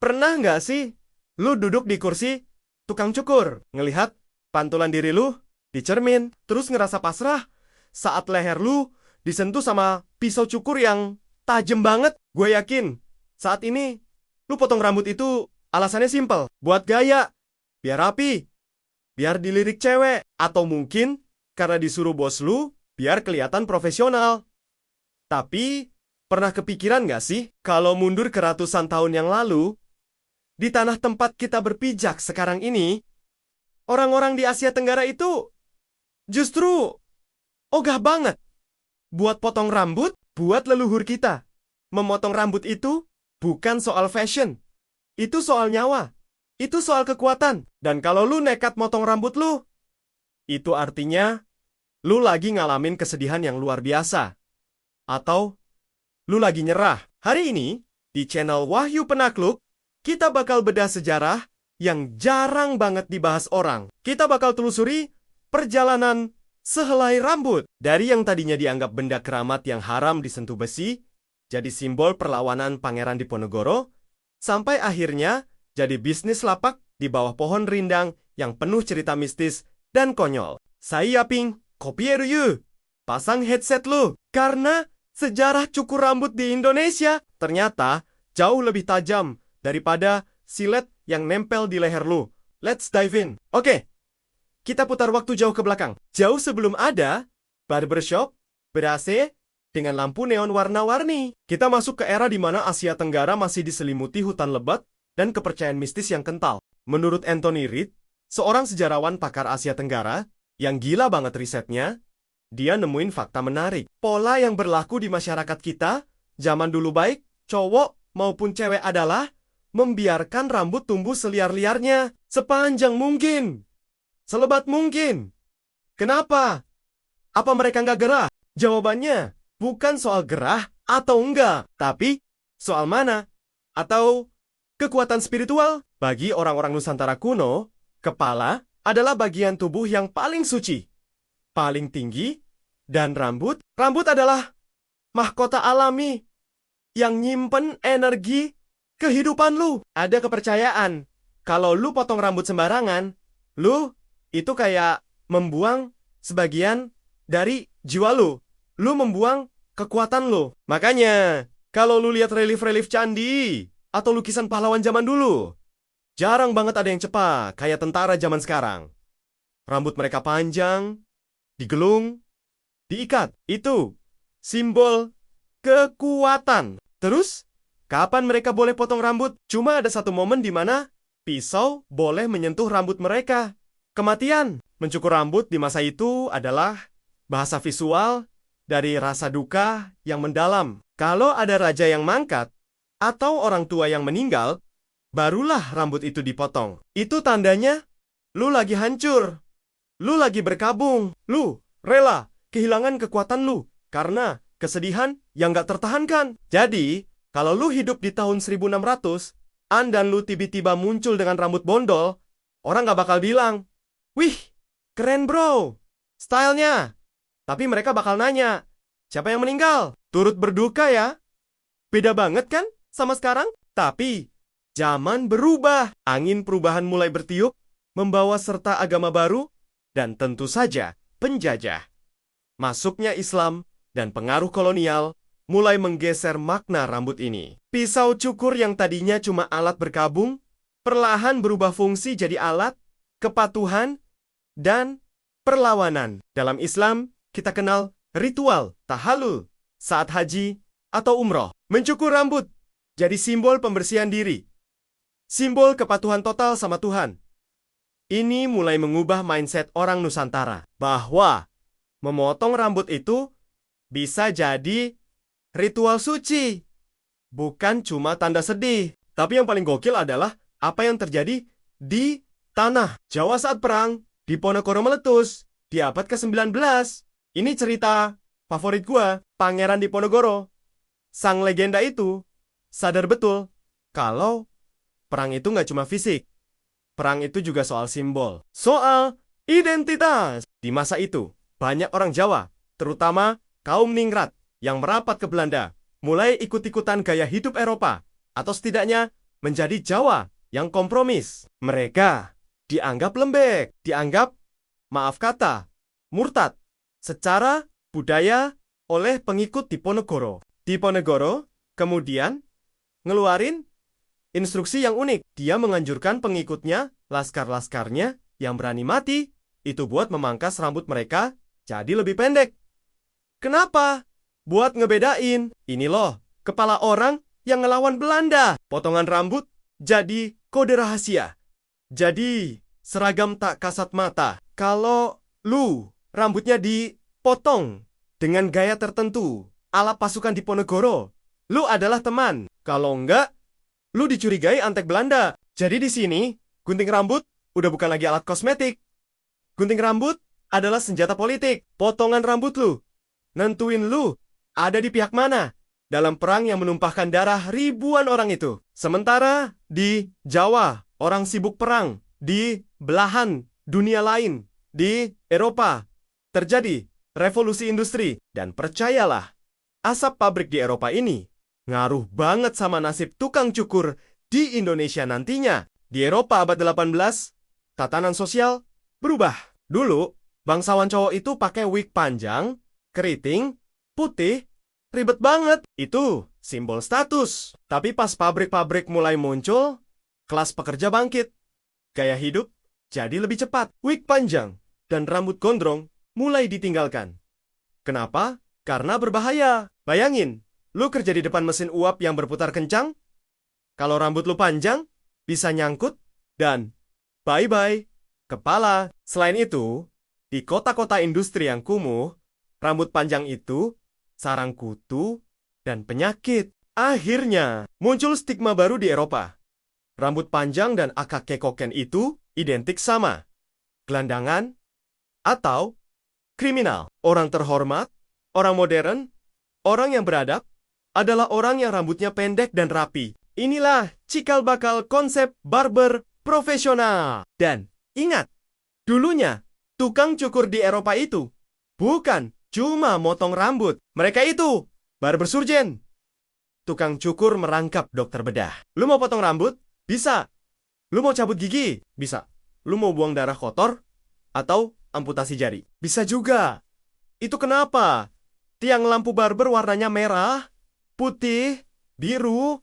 Pernah nggak sih lu duduk di kursi tukang cukur, ngelihat pantulan diri lu di cermin, terus ngerasa pasrah saat leher lu disentuh sama pisau cukur yang tajam banget? Gue yakin saat ini lu potong rambut itu alasannya simpel, buat gaya, biar rapi, biar dilirik cewek, atau mungkin karena disuruh bos lu biar kelihatan profesional. Tapi pernah kepikiran nggak sih kalau mundur ke ratusan tahun yang lalu, di tanah tempat kita berpijak sekarang ini, orang-orang di Asia Tenggara itu justru ogah banget buat potong rambut buat leluhur kita. Memotong rambut itu bukan soal fashion, itu soal nyawa, itu soal kekuatan. Dan kalau lu nekat motong rambut lu, itu artinya lu lagi ngalamin kesedihan yang luar biasa. Atau lu lagi nyerah. Hari ini, di channel Wahyu Penakluk, kita bakal bedah sejarah yang jarang banget dibahas orang. Kita bakal telusuri perjalanan sehelai rambut. Dari yang tadinya dianggap benda keramat yang haram disentuh besi, jadi simbol perlawanan Pangeran Diponegoro, sampai akhirnya jadi bisnis lapak di bawah pohon rindang yang penuh cerita mistis dan konyol. Saya Yaping, kopieru yu. Pasang headset lu. Karena sejarah cukur rambut di Indonesia ternyata jauh lebih tajam daripada silet yang nempel di leher lu. Let's dive in. Oke, kita putar waktu jauh ke belakang. Jauh sebelum ada barbershop, ber-AC, dengan lampu neon warna-warni. Kita masuk ke era di mana Asia Tenggara masih diselimuti hutan lebat dan kepercayaan mistis yang kental. Menurut Anthony Reed, seorang sejarawan pakar Asia Tenggara yang gila banget risetnya, dia nemuin fakta menarik. Pola yang berlaku di masyarakat kita zaman dulu, baik cowok maupun cewek, adalah membiarkan rambut tumbuh seliar-liarnya, sepanjang mungkin, selebat mungkin. Kenapa? Apa mereka nggak gerah? Jawabannya bukan soal gerah atau enggak, tapi soal mana atau kekuatan spiritual. Bagi orang-orang Nusantara kuno, kepala adalah bagian tubuh yang paling suci, paling tinggi, dan rambut adalah mahkota alami yang nyimpen energi kehidupan lu. Ada kepercayaan kalau lu potong rambut sembarangan, lu itu kayak membuang sebagian dari jiwa lu. Lu membuang kekuatan lu. Makanya kalau lu lihat relief-relief candi atau lukisan pahlawan zaman dulu, jarang banget ada yang cepat kayak tentara zaman sekarang. Rambut mereka panjang, digelung, diikat. Itu simbol kekuatan. Terus, kapan mereka boleh potong rambut? Cuma ada satu momen di mana pisau boleh menyentuh rambut mereka. Kematian. Mencukur rambut di masa itu adalah bahasa visual dari rasa duka yang mendalam. Kalau ada raja yang mangkat atau orang tua yang meninggal, barulah rambut itu dipotong. Itu tandanya lu lagi hancur, lu lagi berkabung, lu rela kehilangan kekuatan lu karena kesedihan yang gak tertahankan. Jadi, kalau lu hidup di tahun 1600-an dan lu tiba-tiba muncul dengan rambut bondol, orang gak bakal bilang, "Wih, keren bro, stylenya." Tapi mereka bakal nanya, "Siapa yang meninggal?" Turut berduka ya. Beda banget kan sama sekarang? Tapi zaman berubah. Angin perubahan mulai bertiup, membawa serta agama baru, dan tentu saja penjajah. Masuknya Islam dan pengaruh kolonial mulai menggeser makna rambut ini. Pisau cukur yang tadinya cuma alat berkabung, perlahan berubah fungsi jadi alat kepatuhan dan perlawanan. Dalam Islam, kita kenal ritual tahallul saat haji atau umroh. Mencukur rambut jadi simbol pembersihan diri, simbol kepatuhan total sama Tuhan. Ini mulai mengubah mindset orang Nusantara bahwa memotong rambut itu bisa jadi ritual suci, bukan cuma tanda sedih. Tapi yang paling gokil adalah apa yang terjadi di tanah Jawa saat perang Diponegoro meletus di abad ke-19. Ini cerita favorit gua, Pangeran Diponegoro. Sang legenda itu sadar betul kalau perang itu nggak cuma fisik. Perang itu juga soal simbol, soal identitas. Di masa itu, banyak orang Jawa, terutama kaum ningrat yang merapat ke Belanda, mulai ikut-ikutan gaya hidup Eropa, atau setidaknya menjadi Jawa yang kompromis. Mereka dianggap lembek, dianggap, maaf kata, murtad secara budaya oleh pengikut Diponegoro. Diponegoro kemudian ngeluarin instruksi yang unik. Dia menganjurkan pengikutnya, laskar-laskarnya yang berani mati, itu buat memangkas rambut mereka jadi lebih pendek. Kenapa? Buat ngebedain. Ini loh, kepala orang yang ngelawan Belanda. Potongan rambut jadi kode rahasia. Jadi seragam tak kasat mata. Kalau lu rambutnya dipotong dengan gaya tertentu ala pasukan Diponegoro, lu adalah teman. Kalau enggak, lu dicurigai antek Belanda. Jadi di sini, gunting rambut udah bukan lagi alat kosmetik. Gunting rambut adalah senjata politik. Potongan rambut lu nentuin lu ada di pihak mana dalam perang yang menumpahkan darah ribuan orang itu. Sementara di Jawa, orang sibuk perang. Di belahan dunia lain, di Eropa, terjadi revolusi industri. Dan percayalah, asap pabrik di Eropa ini ngaruh banget sama nasib tukang cukur di Indonesia nantinya. Di Eropa abad 18, tatanan sosial berubah. Dulu, bangsawan cowok itu pakai wig panjang, keriting, putih, ribet banget. Itu simbol status. Tapi pas pabrik-pabrik mulai muncul, kelas pekerja bangkit. Gaya hidup jadi lebih cepat. Wig panjang dan rambut gondrong mulai ditinggalkan. Kenapa? Karena berbahaya. Bayangin, lu kerja di depan mesin uap yang berputar kencang. Kalau rambut lu panjang, bisa nyangkut dan bye-bye kepala. Selain itu, di kota-kota industri yang kumuh, rambut panjang itu sarang kutu dan penyakit. Akhirnya, muncul stigma baru di Eropa. Rambut panjang dan akak kekoken itu identik sama gelandangan atau kriminal. Orang terhormat, orang modern, orang yang beradab adalah orang yang rambutnya pendek dan rapi. Inilah cikal bakal konsep barber profesional. Dan ingat, dulunya tukang cukur di Eropa itu bukan cuma motong rambut. Mereka itu barber surgeon. Tukang cukur merangkap dokter bedah. Lu mau potong rambut? Bisa. Lu mau cabut gigi? Bisa. Lu mau buang darah kotor? Atau amputasi jari? Bisa juga. Itu kenapa? Tiang lampu barber warnanya merah, putih, biru.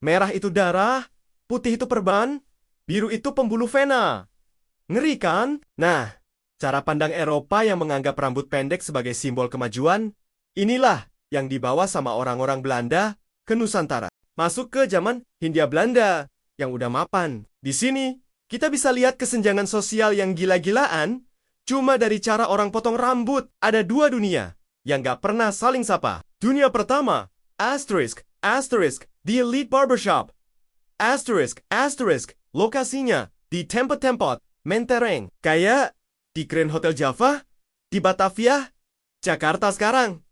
Merah itu darah, putih itu perban, biru itu pembuluh vena. Ngeri kan? Nah, cara pandang Eropa yang menganggap rambut pendek sebagai simbol kemajuan, inilah yang dibawa sama orang-orang Belanda ke Nusantara. Masuk ke zaman Hindia Belanda yang udah mapan. Di sini, kita bisa lihat kesenjangan sosial yang gila-gilaan cuma dari cara orang potong rambut. Ada dua dunia yang gak pernah saling sapa. Dunia pertama, asterisk, the elite barbershop. Asterisk, lokasinya di tempat-tempat mentereng. Kayak di Grand Hotel Java, di Batavia, Jakarta sekarang.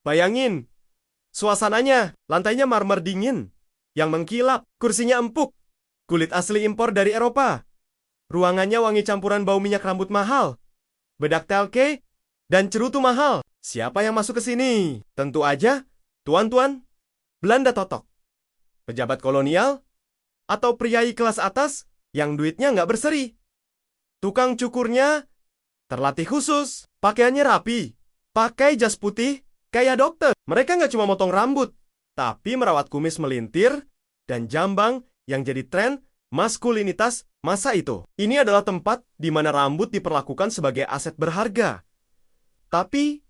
Bayangin, suasananya, lantainya marmer dingin yang mengkilap, kursinya empuk, kulit asli impor dari Eropa. Ruangannya wangi campuran bau minyak rambut mahal, bedak telke, dan cerutu mahal. Siapa yang masuk ke sini? Tentu aja, tuan-tuan Belanda totok, pejabat kolonial, atau priai kelas atas yang duitnya nggak berseri. Tukang cukurnya terlatih khusus, pakaiannya rapi, pakai jas putih kayak dokter. Mereka nggak cuma motong rambut, tapi merawat kumis melintir dan jambang yang jadi tren maskulinitas masa itu. Ini adalah tempat di mana rambut diperlakukan sebagai aset berharga. Tapi,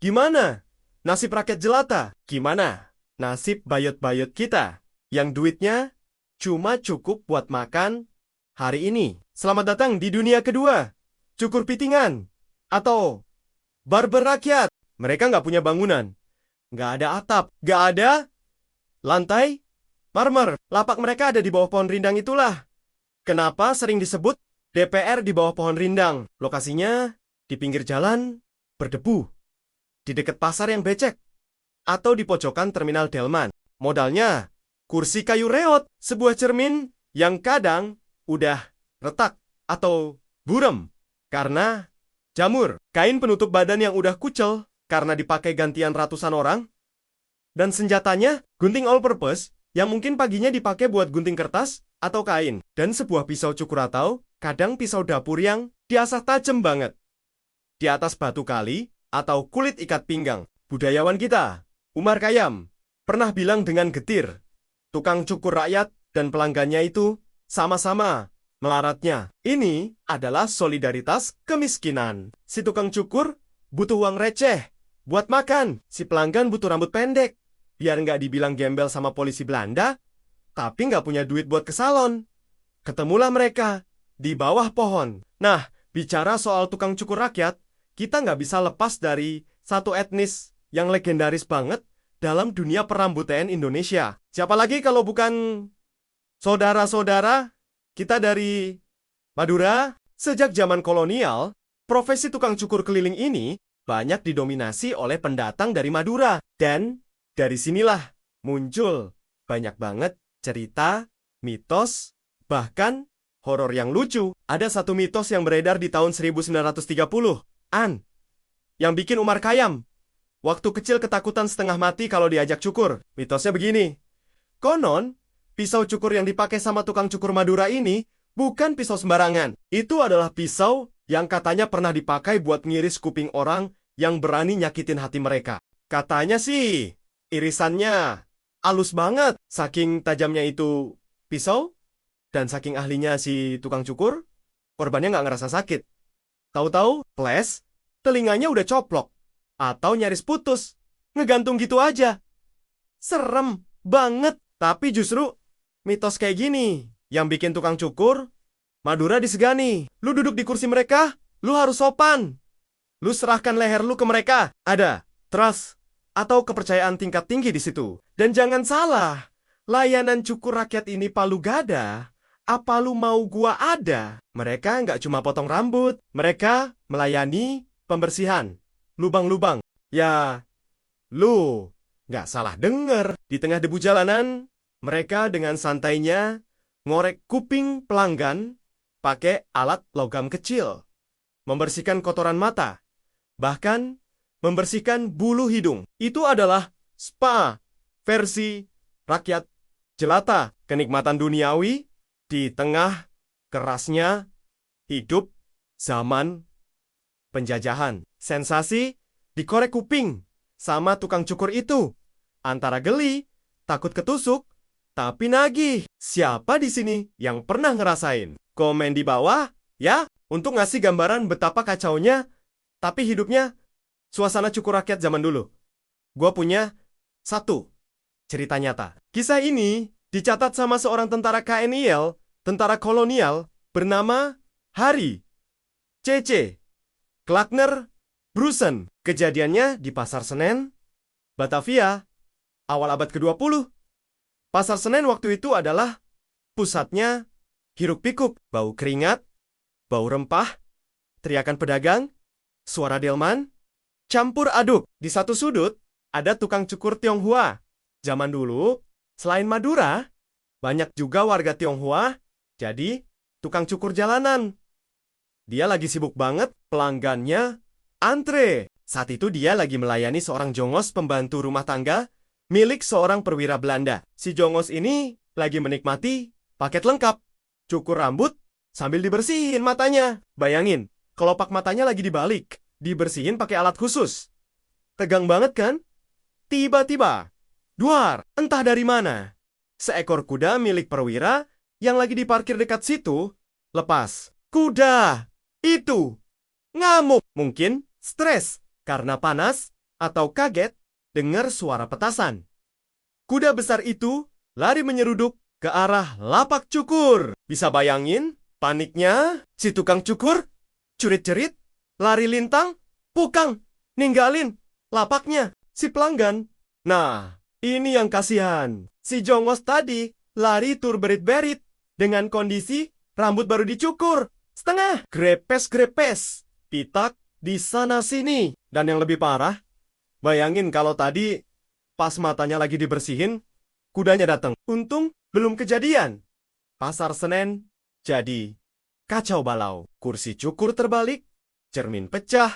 gimana nasib rakyat jelata? Gimana nasib bayot-bayot kita yang duitnya cuma cukup buat makan hari ini? Selamat datang di dunia kedua, cukur pitingan atau barber rakyat. Mereka nggak punya bangunan, nggak ada atap, nggak ada lantai marmer. Lapak mereka ada di bawah pohon rindang itulah. Kenapa sering disebut DPR di bawah pohon rindang? Lokasinya di pinggir jalan berdebu, di dekat pasar yang becek, atau di pojokan terminal Delman. Modalnya kursi kayu reot, sebuah cermin yang kadang udah retak atau burem karena jamur, kain penutup badan yang udah kucel karena dipakai gantian ratusan orang, dan senjatanya gunting all purpose yang mungkin paginya dipakai buat gunting kertas atau kain, dan sebuah pisau cukur atau kadang pisau dapur yang diasah tajam banget di atas batu kali atau kulit ikat pinggang. Budayawan kita, Umar Khayyam, pernah bilang dengan getir, tukang cukur rakyat dan pelanggannya itu sama-sama melaratnya. Ini adalah solidaritas kemiskinan. Si tukang cukur butuh uang receh buat makan. Si pelanggan butuh rambut pendek biar nggak dibilang gembel sama polisi Belanda, tapi nggak punya duit buat ke salon. Ketemulah mereka di bawah pohon. Nah, bicara soal tukang cukur rakyat, kita nggak bisa lepas dari satu etnis yang legendaris banget dalam dunia perambutaian Indonesia. Siapa lagi kalau bukan saudara-saudara kita dari Madura? Sejak zaman kolonial, profesi tukang cukur keliling ini banyak didominasi oleh pendatang dari Madura. Dan dari sinilah muncul banyak banget cerita, mitos, bahkan horor yang lucu. Ada satu mitos yang beredar di tahun 1930-an yang bikin Umar Khayyam waktu kecil ketakutan setengah mati kalau diajak cukur. Mitosnya begini. Konon, pisau cukur yang dipakai sama tukang cukur Madura ini bukan pisau sembarangan. Itu adalah pisau yang katanya pernah dipakai buat ngiris kuping orang yang berani nyakitin hati mereka. Katanya sih, irisannya halus banget. Saking tajamnya itu pisau, dan saking ahlinya si tukang cukur, korbannya nggak ngerasa sakit. Tahu-tahu, ples, telinganya udah coplok. Atau nyaris putus, ngegantung gitu aja. Serem banget. Tapi justru mitos kayak gini yang bikin tukang cukur Madura disegani. Lu duduk di kursi mereka, lu harus sopan. Lu serahkan leher lu ke mereka. Ada trust atau kepercayaan tingkat tinggi di situ. Dan jangan salah, layanan cukur rakyat ini palu gada. Apa lu mau gua ada? Mereka nggak cuma potong rambut, mereka melayani pembersihan lubang-lubang. Ya, lu nggak salah denger. Di tengah debu jalanan, mereka dengan santainya ngorek kuping pelanggan pakai alat logam kecil, membersihkan kotoran mata, bahkan membersihkan bulu hidung. Itu adalah spa versi rakyat jelata. Kenikmatan duniawi di tengah kerasnya hidup zaman penjajahan. Sensasi dikorek kuping sama tukang cukur itu. Antara geli, takut ketusuk, tapi nagih. Siapa di sini yang pernah ngerasain? Komen di bawah ya, untuk ngasih gambaran betapa kacaunya tapi hidupnya suasana cukur rakyat zaman dulu. Gua punya satu cerita nyata. Kisah ini dicatat sama seorang tentara KNIL, tentara kolonial bernama Hari C.C. Klakner Brusen. Kejadiannya di Pasar Senen, Batavia, awal abad ke-20. Pasar Senen waktu itu adalah pusatnya hiruk-pikuk, bau keringat, bau rempah, teriakan pedagang, suara delman, campur aduk. Di satu sudut, ada tukang cukur Tionghoa. Zaman dulu, selain Madura, banyak juga warga Tionghoa, jadi tukang cukur jalanan. Dia lagi sibuk banget, pelanggannya antre. Saat itu dia lagi melayani seorang jongos pembantu rumah tangga milik seorang perwira Belanda. Si jongos ini lagi menikmati paket lengkap. Cukur rambut sambil dibersihin matanya. Bayangin, kelopak matanya lagi dibalik, dibersihin pakai alat khusus. Tegang banget kan? Tiba-tiba, duar, entah dari mana, seekor kuda milik perwira yang lagi diparkir dekat situ lepas. Kuda itu ngamuk, mungkin stres karena panas atau kaget dengar suara petasan. Kuda besar itu lari menyeruduk ke arah lapak cukur. Bisa bayangin paniknya si tukang cukur? Curit-cerit, lari lintang, pukang, ninggalin lapaknya si pelanggan. Nah, ini yang kasihan. Si jongos tadi lari tur berit-berit dengan kondisi rambut baru dicukur setengah, grepes-grepes, pitak di sana-sini. Dan yang lebih parah, bayangin kalau tadi pas matanya lagi dibersihin, kudanya datang. Untung belum kejadian. Pasar Senen jadi kacau balau. Kursi cukur terbalik, cermin pecah,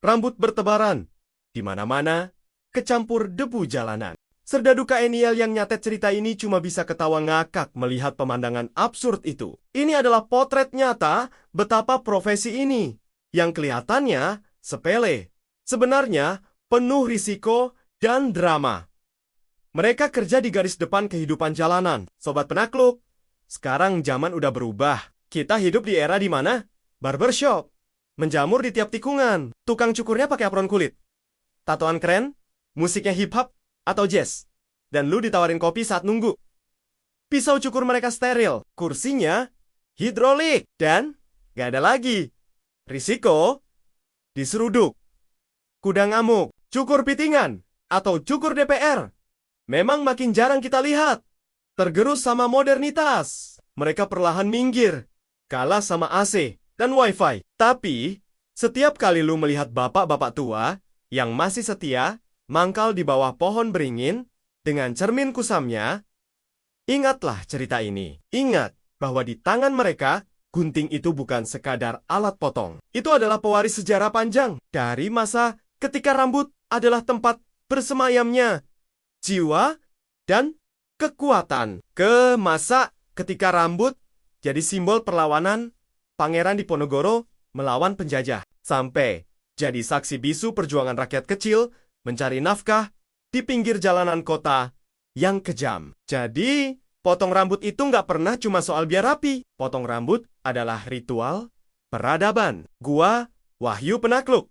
rambut bertebaran, di mana-mana kecampur debu jalanan. Serdadu Kaeniel yang nyatet cerita ini cuma bisa ketawa ngakak melihat pemandangan absurd itu. Ini adalah potret nyata betapa profesi ini, yang kelihatannya sepele, sebenarnya penuh risiko dan drama. Mereka kerja di garis depan kehidupan jalanan. Sobat penakluk, sekarang zaman udah berubah. Kita hidup di era di mana barbershop, menjamur di tiap tikungan, tukang cukurnya pakai apron kulit, tatoan keren, musiknya hip-hop atau jazz, dan lu ditawarin kopi saat nunggu. Pisau cukur mereka steril, kursinya hidrolik, dan gak ada lagi risiko diseruduk, kuda ngamuk, cukur pitingan, atau cukur DPR. Memang makin jarang kita lihat. Tergerus sama modernitas, mereka perlahan minggir, kalah sama AC dan WiFi. Tapi, setiap kali lu melihat bapak-bapak tua yang masih setia mangkal di bawah pohon beringin dengan cermin kusamnya, ingatlah cerita ini. Ingat bahwa di tangan mereka, gunting itu bukan sekadar alat potong. Itu adalah pewaris sejarah panjang dari masa ketika rambut adalah tempat bersemayamnya jiwa dan kekuatan, ke masa ketika rambut jadi simbol perlawanan Pangeran Diponegoro melawan penjajah, sampai jadi saksi bisu perjuangan rakyat kecil mencari nafkah di pinggir jalanan kota yang kejam. Jadi, potong rambut itu nggak pernah cuma soal biar rapi. Potong rambut adalah ritual peradaban. Gua Wahyu Penakluk.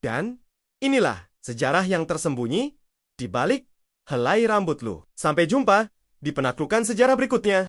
Dan inilah sejarah yang tersembunyi di balik helai rambut lu. Sampai jumpa di penaklukan sejarah berikutnya.